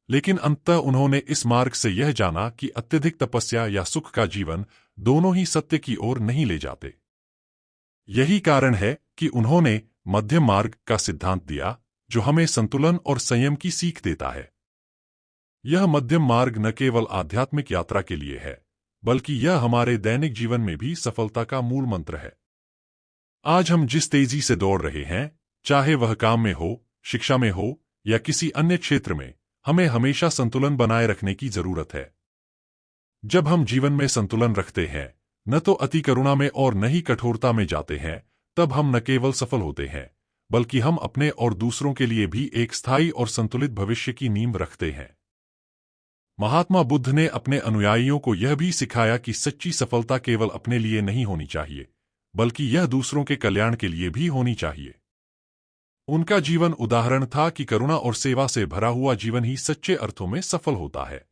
Speaker 2: लेकिन अंततः उन्होंने इस मार्ग से यह जाना कि अत्यधिक तपस्या या सुख का जीवन दोनों ही सत्य की ओर नहीं ले जाते। यही कारण है कि उन्होंने मध्यम मार्ग का सिद्धांत दिया, जो हमें संतुलन और संयम की सीख देता है। यह मध्यम मार्ग न केवल आध्यात्मिक यात्रा के लिए है, बल्कि यह हमारे दैनिक जीवन में भी सफलता का मूल मंत्र है। आज हम जिस तेजी से दौड़ रहे हैं, चाहे वह काम में हो, शिक्षा में हो या किसी अन्य क्षेत्र में, हमें हमेशा संतुलन बनाए रखने की जरूरत है। जब हम जीवन में संतुलन रखते हैं, न तो अति करुणा में और न ही कठोरता में जाते हैं, तब हम न केवल सफल होते हैं, बल्कि हम अपने और दूसरों के लिए भी एक स्थायी और संतुलित भविष्य की नींव रखते हैं। महात्मा बुद्ध ने अपने अनुयायियों को यह भी सिखाया कि सच्ची सफलता केवल अपने लिए नहीं होनी चाहिए, बल्कि यह दूसरों के कल्याण के लिए भी होनी चाहिए। उनका जीवन उदाहरण था कि करुणा और सेवा से भरा हुआ जीवन ही सच्चे अर्थों में सफल होता है।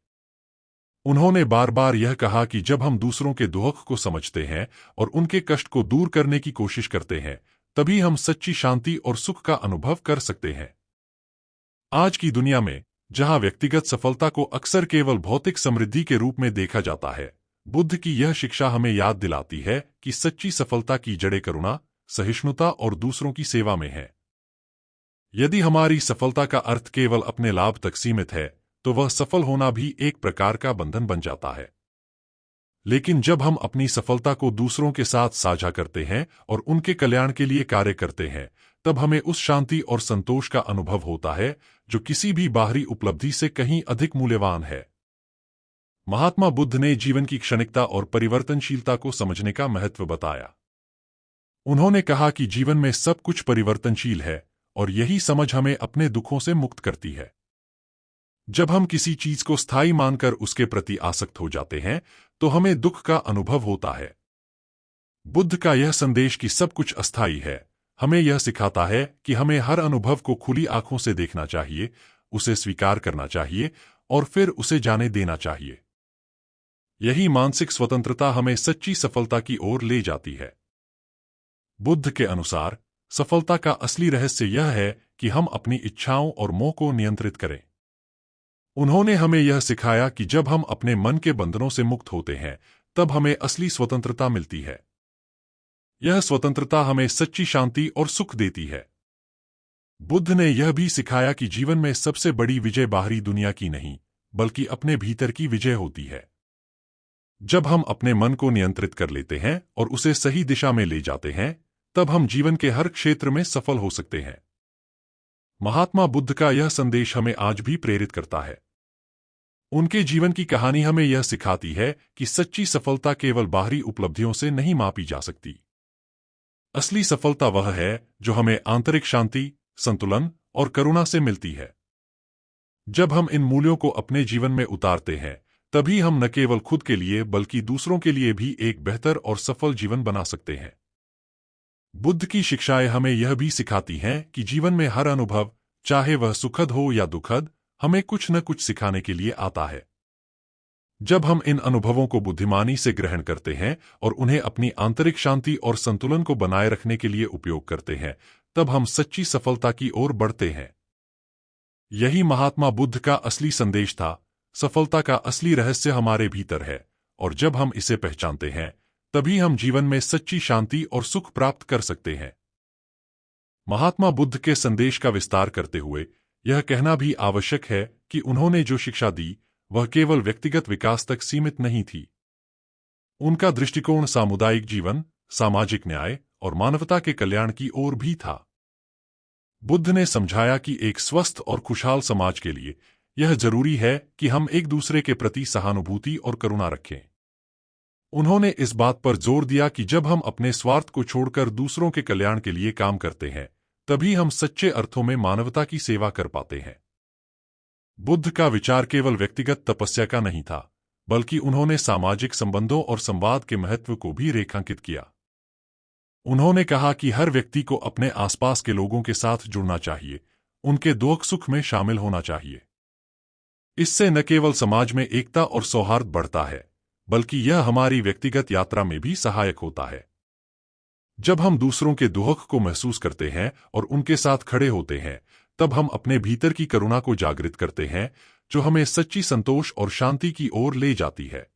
Speaker 2: उन्होंने बार बार यह कहा कि जब हम दूसरों के दुख को समझते हैं और उनके कष्ट को दूर करने की कोशिश करते हैं, तभी हम सच्ची शांति और सुख का अनुभव कर सकते हैं। आज की दुनिया में, जहां व्यक्तिगत सफलता को अक्सर केवल भौतिक समृद्धि के रूप में देखा जाता है, बुद्ध की यह शिक्षा हमें याद दिलाती है कि सच्ची सफलता की जड़ें करुणा, सहिष्णुता और दूसरों की सेवा में है। यदि हमारी सफलता का अर्थ केवल अपने लाभ तक सीमित है, तो वह सफल होना भी एक प्रकार का बंधन बन जाता है। लेकिन जब हम अपनी सफलता को दूसरों के साथ साझा करते हैं और उनके कल्याण के लिए कार्य करते हैं, तब हमें उस शांति और संतोष का अनुभव होता है जो किसी भी बाहरी उपलब्धि से कहीं अधिक मूल्यवान है। महात्मा बुद्ध ने जीवन की क्षणिकता और परिवर्तनशीलता को समझने का महत्व बताया। उन्होंने कहा कि जीवन में सब कुछ परिवर्तनशील है और यही समझ हमें अपने दुखों से मुक्त करती है। जब हम किसी चीज को स्थायी मानकर उसके प्रति आसक्त हो जाते हैं, तो हमें दुख का अनुभव होता है। बुद्ध का यह संदेश कि सब कुछ अस्थायी है, हमें यह सिखाता है कि हमें हर अनुभव को खुली आंखों से देखना चाहिए, उसे स्वीकार करना चाहिए और फिर उसे जाने देना चाहिए। यही मानसिक स्वतंत्रता हमें सच्ची सफलता की ओर ले जाती है। बुद्ध के अनुसार सफलता का असली रहस्य यह है कि हम अपनी इच्छाओं और मोह को नियंत्रित करें। उन्होंने हमें यह सिखाया कि जब हम अपने मन के बंधनों से मुक्त होते हैं, तब हमें असली स्वतंत्रता मिलती है। यह स्वतंत्रता हमें सच्ची शांति और सुख देती है। बुद्ध ने यह भी सिखाया कि जीवन में सबसे बड़ी विजय बाहरी दुनिया की नहीं, बल्कि अपने भीतर की विजय होती है। जब हम अपने मन को नियंत्रित कर लेते हैं और उसे सही दिशा में ले जाते हैं, तब हम जीवन के हर क्षेत्र में सफल हो सकते हैं। महात्मा बुद्ध का यह संदेश हमें आज भी प्रेरित करता है। उनके जीवन की कहानी हमें यह सिखाती है कि सच्ची सफलता केवल बाहरी उपलब्धियों से नहीं मापी जा सकती। असली सफलता वह है जो हमें आंतरिक शांति, संतुलन और करुणा से मिलती है। जब हम इन मूल्यों को अपने जीवन में उतारते हैं, तभी हम न केवल खुद के लिए बल्कि दूसरों के लिए भी एक बेहतर और सफल जीवन बना सकते हैं। बुद्ध की शिक्षाएं हमें यह भी सिखाती हैं कि जीवन में हर अनुभव, चाहे वह सुखद हो या दुखद, हमें कुछ न कुछ सिखाने के लिए आता है। जब हम इन अनुभवों को बुद्धिमानी से ग्रहण करते हैं और उन्हें अपनी आंतरिक शांति और संतुलन को बनाए रखने के लिए उपयोग करते हैं, तब हम सच्ची सफलता की ओर बढ़ते हैं। यही महात्मा बुद्ध का असली संदेश था। सफलता का असली रहस्य हमारे भीतर है, और जब हम इसे पहचानते हैं, तभी हम जीवन में सच्ची शांति और सुख प्राप्त कर सकते हैं। महात्मा बुद्ध के संदेश का विस्तार करते हुए यह कहना भी आवश्यक है कि उन्होंने जो शिक्षा दी, वह केवल व्यक्तिगत विकास तक सीमित नहीं थी। उनका दृष्टिकोण सामुदायिक जीवन, सामाजिक न्याय और मानवता के कल्याण की ओर भी था। बुद्ध ने समझाया कि एक स्वस्थ और खुशहाल समाज के लिए यह जरूरी है कि हम एक दूसरे के प्रति सहानुभूति और करुणा रखें। उन्होंने इस बात पर जोर दिया कि जब हम अपने स्वार्थ को छोड़कर दूसरों के कल्याण के लिए काम करते हैं, तभी हम सच्चे अर्थों में मानवता की सेवा कर पाते हैं। बुद्ध का विचार केवल व्यक्तिगत तपस्या का नहीं था, बल्कि उन्होंने सामाजिक संबंधों और संवाद के महत्व को भी रेखांकित किया। उन्होंने कहा कि हर व्यक्ति को अपने आसपास के लोगों के साथ जुड़ना चाहिए, उनके दुख सुख में शामिल होना चाहिए। इससे न केवल समाज में एकता और सौहार्द बढ़ता है, बल्कि यह हमारी व्यक्तिगत यात्रा में भी सहायक होता है। जब हम दूसरों के दुख को महसूस करते हैं और उनके साथ खड़े होते हैं, तब हम अपने भीतर की करुणा को जागृत करते हैं, जो हमें सच्ची संतोष और शांति की ओर ले जाती है।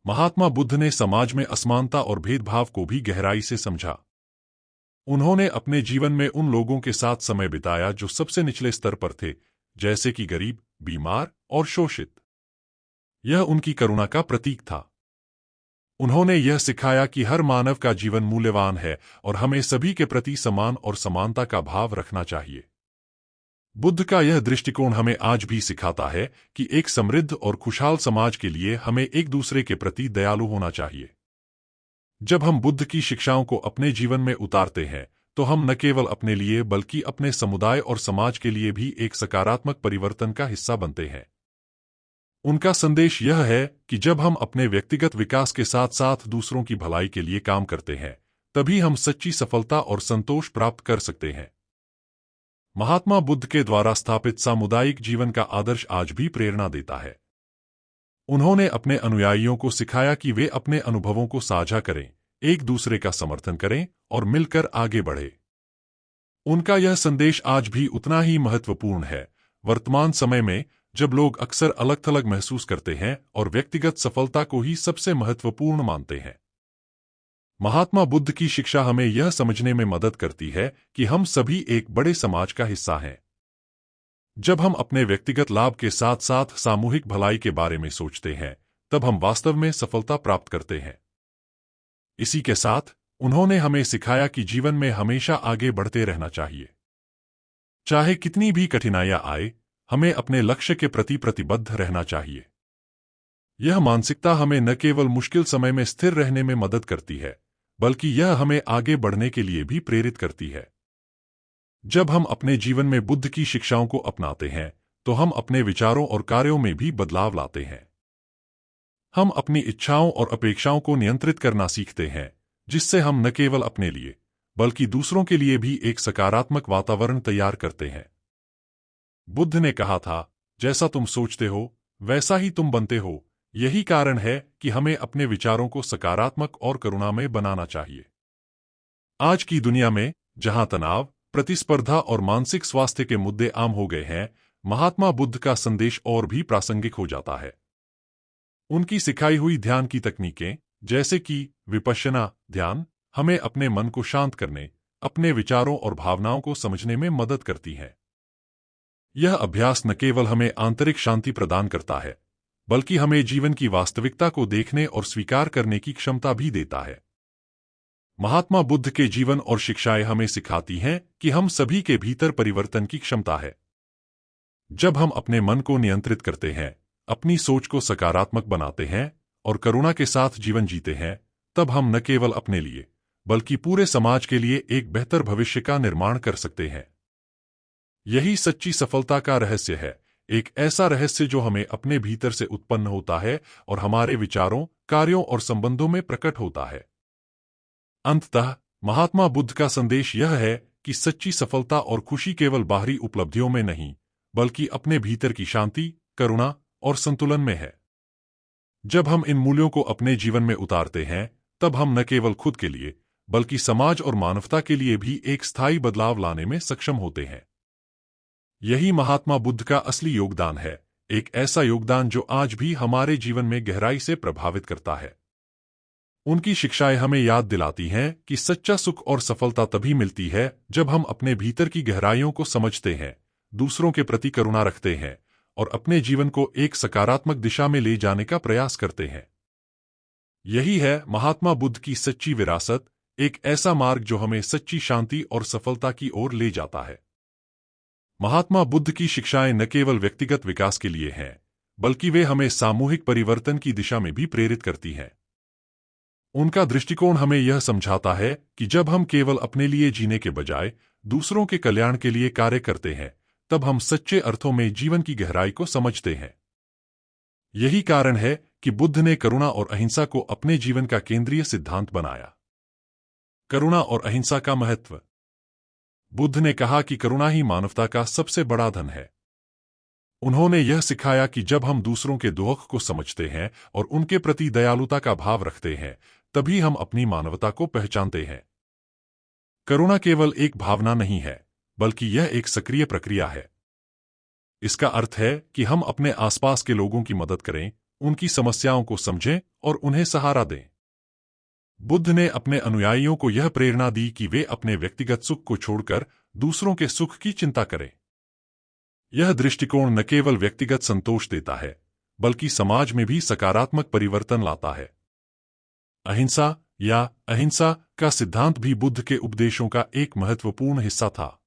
Speaker 2: महात्मा बुद्ध ने समाज में असमानता और भेदभाव को भी गहराई से समझा। उन्होंने अपने जीवन में उन लोगों के साथ समय बिताया जो सबसे निचले स्तर पर थे, जैसे कि गरीब, बीमार और शोषित। यह उनकी करुणा का प्रतीक था। उन्होंने यह सिखाया कि हर मानव का जीवन मूल्यवान है और हमें सभी के प्रति समान और समानता का भाव रखना चाहिए। बुद्ध का यह दृष्टिकोण हमें आज भी सिखाता है कि एक समृद्ध और खुशहाल समाज के लिए हमें एक दूसरे के प्रति दयालु होना चाहिए। जब हम बुद्ध की शिक्षाओं को अपने जीवन में उतारते हैं, तो हम न केवल अपने लिए बल्कि अपने समुदाय और समाज के लिए भी एक सकारात्मक परिवर्तन का हिस्सा बनते हैं। उनका संदेश यह है कि जब हम अपने व्यक्तिगत विकास के साथ साथ दूसरों की भलाई के लिए काम करते हैं, तभी हम सच्ची सफलता और संतोष प्राप्त कर सकते हैं। महात्मा बुद्ध के द्वारा स्थापित सामुदायिक जीवन का आदर्श आज भी प्रेरणा देता है। उन्होंने अपने अनुयायियों को सिखाया कि वे अपने अनुभवों को साझा करें, एक दूसरे का समर्थन करें और मिलकर आगे बढ़ें। उनका यह संदेश आज भी उतना ही महत्वपूर्ण है। वर्तमान समय में जब लोग अक्सर अलग-थलग महसूस करते हैं और व्यक्तिगत सफलता को ही सबसे महत्वपूर्ण मानते हैं, महात्मा बुद्ध की शिक्षा हमें यह समझने में मदद करती है कि हम सभी एक बड़े समाज का हिस्सा हैं। जब हम अपने व्यक्तिगत लाभ के साथ साथ सामूहिक भलाई के बारे में सोचते हैं, तब हम वास्तव में सफलता प्राप्त करते हैं। इसी के साथ उन्होंने हमें सिखाया कि जीवन में हमेशा आगे बढ़ते रहना चाहिए। चाहे कितनी भी कठिनाइयां आए, हमें अपने लक्ष्य के प्रति प्रतिबद्ध रहना चाहिए। यह मानसिकता हमें न केवल मुश्किल समय में स्थिर रहने में मदद करती है, बल्कि यह हमें आगे बढ़ने के लिए भी प्रेरित करती है। जब हम अपने जीवन में बुद्ध की शिक्षाओं को अपनाते हैं, तो हम अपने विचारों और कार्यों में भी बदलाव लाते हैं। हम अपनी इच्छाओं और अपेक्षाओं को नियंत्रित करना सीखते हैं, जिससे हम न केवल अपने लिए बल्कि दूसरों के लिए भी एक सकारात्मक वातावरण तैयार करते हैं। बुद्ध ने कहा था, जैसा तुम सोचते हो, वैसा ही तुम बनते हो। यही कारण है कि हमें अपने विचारों को सकारात्मक और करुणामय बनाना चाहिए। आज की दुनिया में, जहां तनाव, प्रतिस्पर्धा और मानसिक स्वास्थ्य के मुद्दे आम हो गए हैं, महात्मा बुद्ध का संदेश और भी प्रासंगिक हो जाता है। उनकी सिखाई हुई ध्यान की तकनीकें, जैसे कि विपश्यना ध्यान, हमें अपने मन को शांत करने, अपने विचारों और भावनाओं को समझने में मदद करती हैं। यह अभ्यास न केवल हमें आंतरिक शांति प्रदान करता है, बल्कि हमें जीवन की वास्तविकता को देखने और स्वीकार करने की क्षमता भी देता है। महात्मा बुद्ध के जीवन और शिक्षाएं हमें सिखाती हैं कि हम सभी के भीतर परिवर्तन की क्षमता है। जब हम अपने मन को नियंत्रित करते हैं, अपनी सोच को सकारात्मक बनाते हैं और करुणा के साथ जीवन जीते हैं, तब हम न केवल अपने लिए बल्कि पूरे समाज के लिए एक बेहतर भविष्य का निर्माण कर सकते हैं। यही सच्ची सफलता का रहस्य है, एक ऐसा रहस्य जो हमें अपने भीतर से उत्पन्न होता है और हमारे विचारों, कार्यों और संबंधों में प्रकट होता है। अंततः महात्मा बुद्ध का संदेश यह है कि सच्ची सफलता और खुशी केवल बाहरी उपलब्धियों में नहीं, बल्कि अपने भीतर की शांति, करुणा और संतुलन में है। जब हम इन मूल्यों को अपने जीवन में उतारते हैं, तब हम न केवल खुद के लिए, बल्कि समाज और मानवता के लिए भी एक स्थायी बदलाव लाने में सक्षम होते हैं। यही महात्मा बुद्ध का असली योगदान है, एक ऐसा योगदान जो आज भी हमारे जीवन में गहराई से प्रभावित करता है। उनकी शिक्षाएं हमें याद दिलाती हैं कि सच्चा सुख और सफलता तभी मिलती है जब हम अपने भीतर की गहराइयों को समझते हैं, दूसरों के प्रति करुणा रखते हैं और अपने जीवन को एक सकारात्मक दिशा में ले जाने का प्रयास करते हैं। यही है महात्मा बुद्ध की सच्ची विरासत, एक ऐसा मार्ग जो हमें सच्ची शांति और सफलता की ओर ले जाता है। महात्मा बुद्ध की शिक्षाएं न केवल व्यक्तिगत विकास के लिए हैं, बल्कि वे हमें सामूहिक परिवर्तन की दिशा में भी प्रेरित करती हैं। उनका दृष्टिकोण हमें यह समझाता है कि जब हम केवल अपने लिए जीने के बजाय दूसरों के कल्याण के लिए कार्य करते हैं, तब हम सच्चे अर्थों में जीवन की गहराई को समझते हैं। यही कारण है कि बुद्ध ने करुणा और अहिंसा को अपने जीवन का केंद्रीय सिद्धांत बनाया। करुणा और अहिंसा का महत्व। बुद्ध ने कहा कि करुणा ही मानवता का सबसे बड़ा धन है। उन्होंने यह सिखाया कि जब हम दूसरों के दुख को समझते हैं और उनके प्रति दयालुता का भाव रखते हैं, तभी हम अपनी मानवता को पहचानते हैं। करुणा केवल एक भावना नहीं है, बल्कि यह एक सक्रिय प्रक्रिया है। इसका अर्थ है कि हम अपने आसपास के लोगों की मदद करें, उनकी समस्याओं को समझें और उन्हें सहारा दें। बुद्ध ने अपने अनुयायियों को यह प्रेरणा दी कि वे अपने व्यक्तिगत सुख को छोड़कर दूसरों के सुख की चिंता करें। यह दृष्टिकोण न केवल व्यक्तिगत संतोष देता है, बल्कि समाज में भी सकारात्मक परिवर्तन लाता है। अहिंसा या अहिंसा का सिद्धांत भी बुद्ध के उपदेशों का एक महत्वपूर्ण हिस्सा था।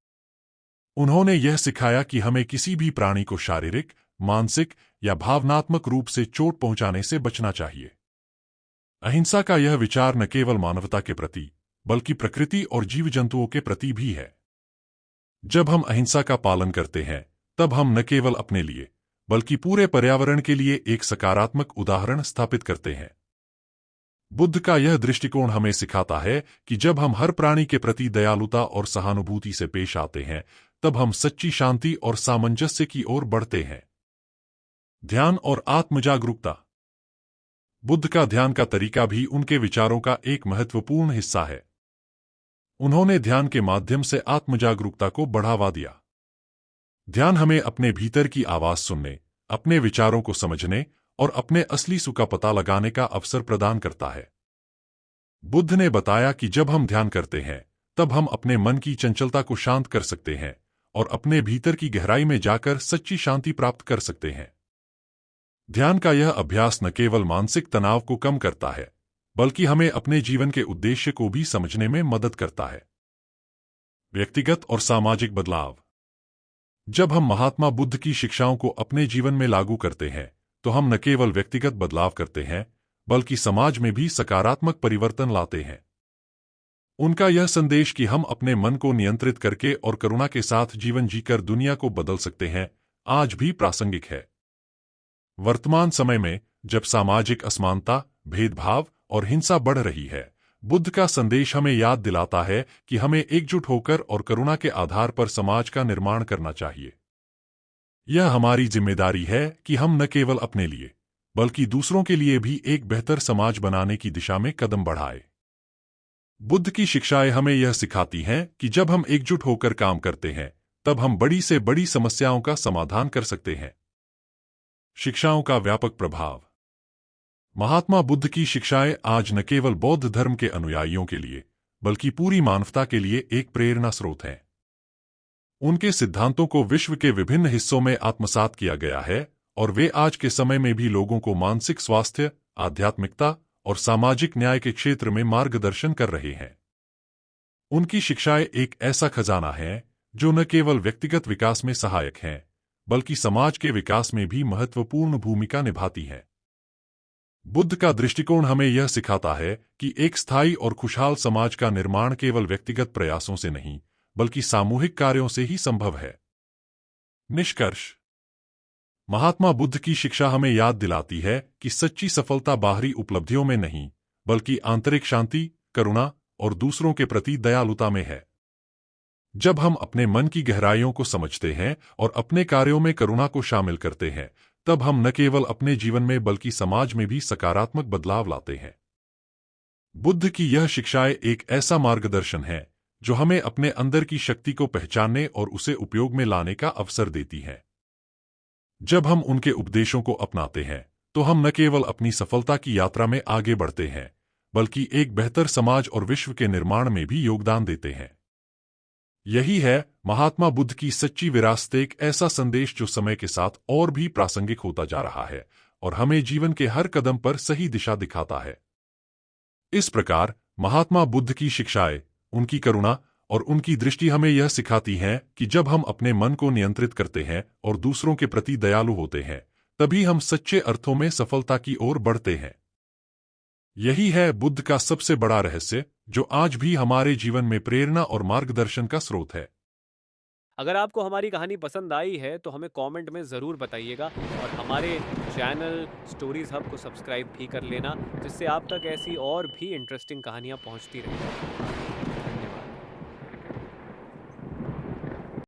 Speaker 2: उन्होंने यह सिखाया कि हमें किसी भी प्राणी को शारीरिक, मानसिक या भावनात्मक रूप से चोट पहुंचाने से बचना चाहिए। अहिंसा का यह विचार न केवल मानवता के प्रति, बल्कि प्रकृति और जीव जंतुओं के प्रति भी है। जब हम अहिंसा का पालन करते हैं, तब हम न केवल अपने लिए, बल्कि पूरे पर्यावरण के लिए एक सकारात्मक उदाहरण स्थापित करते हैं। बुद्ध का यह दृष्टिकोण हमें सिखाता है कि जब हम हर प्राणी के प्रति दयालुता और सहानुभूति से पेश आते हैं, तब हम सच्ची शांति और सामंजस्य की ओर बढ़ते हैं। ध्यान और आत्मजागरूकता। बुद्ध का ध्यान का तरीका भी उनके विचारों का एक महत्वपूर्ण हिस्सा है। उन्होंने ध्यान के माध्यम से आत्मजागरूकता को बढ़ावा दिया। ध्यान हमें अपने भीतर की आवाज सुनने, अपने विचारों को समझने और अपने असली सुख का पता लगाने का अवसर प्रदान करता है। बुद्ध ने बताया कि जब हम ध्यान करते हैं, तब हम अपने मन की चंचलता को शांत कर सकते हैं और अपने भीतर की गहराई में जाकर सच्ची शांति प्राप्त कर सकते हैं। ध्यान का यह अभ्यास न केवल मानसिक तनाव को कम करता है, बल्कि हमें अपने जीवन के उद्देश्य को भी समझने में मदद करता है। व्यक्तिगत और सामाजिक बदलाव। जब हम महात्मा बुद्ध की शिक्षाओं को अपने जीवन में लागू करते हैं, तो हम न केवल व्यक्तिगत बदलाव करते हैं, बल्कि समाज में भी सकारात्मक परिवर्तन लाते हैं। उनका यह संदेश कि हम अपने मन को नियंत्रित करके और करुणा के साथ जीवन जीकर दुनिया को बदल सकते हैं, आज भी प्रासंगिक है। वर्तमान समय में, जब सामाजिक असमानता, भेदभाव और हिंसा बढ़ रही है, बुद्ध का संदेश हमें याद दिलाता है कि हमें एकजुट होकर और करुणा के आधार पर समाज का निर्माण करना चाहिए। यह हमारी जिम्मेदारी है कि हम न केवल अपने लिए, बल्कि दूसरों के लिए भी एक बेहतर समाज बनाने की दिशा में कदम बढ़ाएं। बुद्ध की शिक्षाएं हमें यह सिखाती हैं कि जब हम एकजुट होकर काम करते हैं, तब हम बड़ी से बड़ी समस्याओं का समाधान कर सकते हैं। शिक्षाओं का व्यापक प्रभाव। महात्मा बुद्ध की शिक्षाएं आज न केवल बौद्ध धर्म के अनुयायियों के लिए, बल्कि पूरी मानवता के लिए एक प्रेरणा स्रोत हैं। उनके सिद्धांतों को विश्व के विभिन्न हिस्सों में आत्मसात किया गया है और वे आज के समय में भी लोगों को मानसिक स्वास्थ्य, आध्यात्मिकता और सामाजिक न्याय के क्षेत्र में मार्गदर्शन कर रहे हैं। उनकी शिक्षाएं एक ऐसा खजाना है जो न केवल व्यक्तिगत विकास में सहायक हैं, बल्कि समाज के विकास में भी महत्वपूर्ण भूमिका निभाती हैं। बुद्ध का दृष्टिकोण हमें यह सिखाता है कि एक स्थायी और खुशहाल समाज का निर्माण केवल व्यक्तिगत प्रयासों से नहीं, बल्कि सामूहिक कार्यों से ही संभव है। निष्कर्ष। महात्मा बुद्ध की शिक्षा हमें याद दिलाती है कि सच्ची सफलता बाहरी उपलब्धियों में नहीं, बल्कि आंतरिक शांति, करुणा और दूसरों के प्रति दयालुता में है। जब हम अपने मन की गहराइयों को समझते हैं और अपने कार्यों में करुणा को शामिल करते हैं, तब हम न केवल अपने जीवन में बल्कि समाज में भी सकारात्मक बदलाव लाते हैं। बुद्ध की यह शिक्षाएं एक ऐसा मार्गदर्शन है जो हमें अपने अंदर की शक्ति को पहचानने और उसे उपयोग में लाने का अवसर देती है। जब हम उनके उपदेशों को अपनाते हैं, तो हम न केवल अपनी सफलता की यात्रा में आगे बढ़ते हैं, बल्कि एक बेहतर समाज और विश्व के निर्माण में भी योगदान देते हैं। यही है महात्मा बुद्ध की सच्ची विरासत, एक ऐसा संदेश जो समय के साथ और भी प्रासंगिक होता जा रहा है और हमें जीवन के हर कदम पर सही दिशा दिखाता है। इस प्रकार महात्मा बुद्ध की शिक्षाएं, उनकी करुणा और उनकी दृष्टि हमें यह सिखाती हैं कि जब हम अपने मन को नियंत्रित करते हैं और दूसरों के प्रति दयालु होते हैं, तभी हम सच्चे अर्थों में सफलता की ओर बढ़ते हैं। यही है बुद्ध का सबसे बड़ा रहस्य, जो आज भी हमारे जीवन में प्रेरणा और मार्गदर्शन का स्रोत है।
Speaker 1: अगर आपको हमारी कहानी पसंद आई है तो हमें कमेंट में ज़रूर बताइएगा और हमारे चैनल स्टोरीज हब को सब्सक्राइब भी कर लेना, जिससे आप तक ऐसी और भी इंटरेस्टिंग कहानियाँ पहुँचती रहें।